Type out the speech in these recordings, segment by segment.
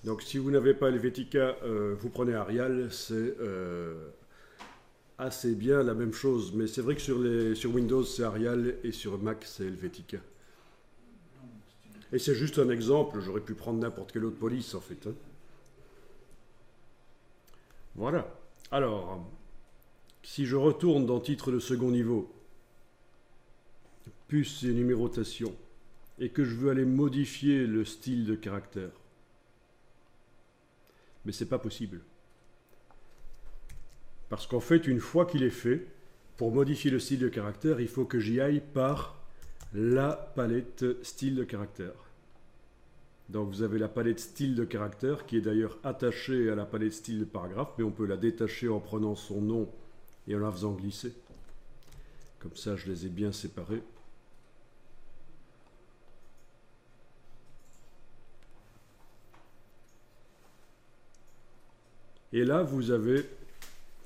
Donc si vous n'avez pas Helvetica, vous prenez Arial, c'est assez bien la même chose. Mais c'est vrai que sur Windows, c'est Arial et sur Mac, c'est Helvetica. Et c'est juste un exemple, j'aurais pu prendre n'importe quelle autre police en fait, hein. Voilà. Alors, si je retourne dans titre de second niveau, puce et numérotation, et que je veux aller modifier le style de caractère, mais c'est pas possible. Parce qu'en fait, une fois qu'il est fait, pour modifier le style de caractère, il faut que j'y aille par la palette style de caractère. Donc vous avez la palette style de caractère qui est d'ailleurs attachée à la palette style de paragraphe, mais on peut la détacher en prenant son nom et en la faisant glisser. Comme ça, je les ai bien séparés. Et là, vous avez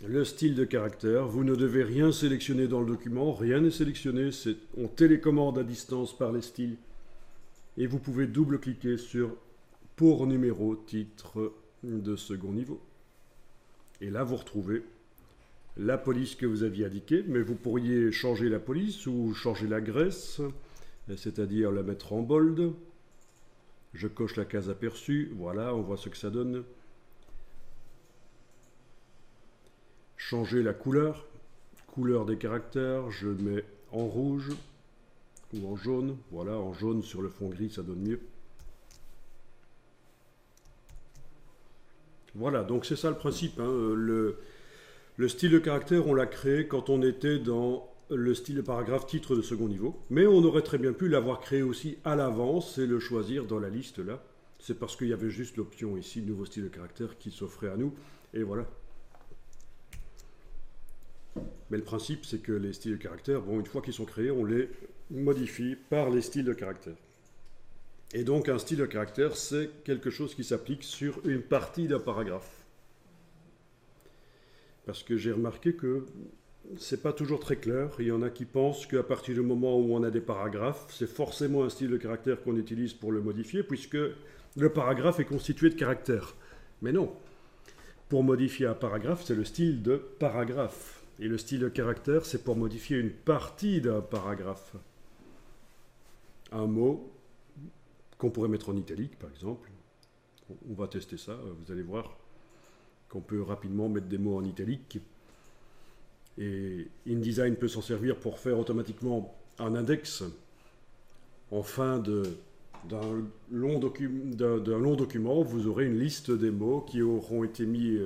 le style de caractère. Vous ne devez rien sélectionner dans le document, rien n'est sélectionné. On télécommande à distance par les styles. Et vous pouvez double-cliquer sur pour numéro titre de second niveau. Et là, vous retrouvez la police que vous aviez indiquée, mais vous pourriez changer la police ou changer la graisse, c'est-à-dire la mettre en bold. Je coche la case aperçue, voilà, on voit ce que ça donne. Changer la couleur des caractères, je mets en rouge ou en jaune, voilà, en jaune sur le fond gris, ça donne mieux. Voilà, donc c'est ça le principe, hein. Le style de caractère, on l'a créé quand on était dans le style de paragraphe titre de second niveau, mais on aurait très bien pu l'avoir créé aussi à l'avance et le choisir dans la liste là. C'est parce qu'il y avait juste l'option ici, nouveau style de caractère, qui s'offrait à nous, et voilà. Mais le principe, c'est que les styles de caractère, bon, une fois qu'ils sont créés, on les modifie par les styles de caractère. Et donc, un style de caractère, c'est quelque chose qui s'applique sur une partie d'un paragraphe. Parce que j'ai remarqué que c'est pas toujours très clair. Il y en a qui pensent qu'à partir du moment où on a des paragraphes, c'est forcément un style de caractère qu'on utilise pour le modifier, puisque le paragraphe est constitué de caractères. Mais non. Pour modifier un paragraphe, c'est le style de paragraphe. Et le style de caractère, c'est pour modifier une partie d'un paragraphe. Un mot qu'on pourrait mettre en italique, par exemple. On va tester ça, vous allez voir qu'on peut rapidement mettre des mots en italique. Et InDesign peut s'en servir pour faire automatiquement un index en fin d'un long document. Vous aurez une liste des mots qui auront été mis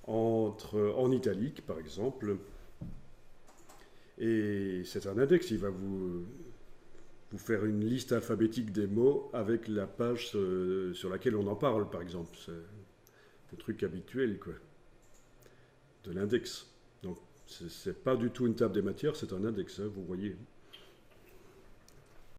en italique, par exemple. Et c'est un index, il va vous faire une liste alphabétique des mots avec la page sur laquelle on en parle, par exemple. C'est le truc habituel, quoi, de l'index. Donc, c'est pas du tout une table des matières, c'est un index, hein, vous voyez.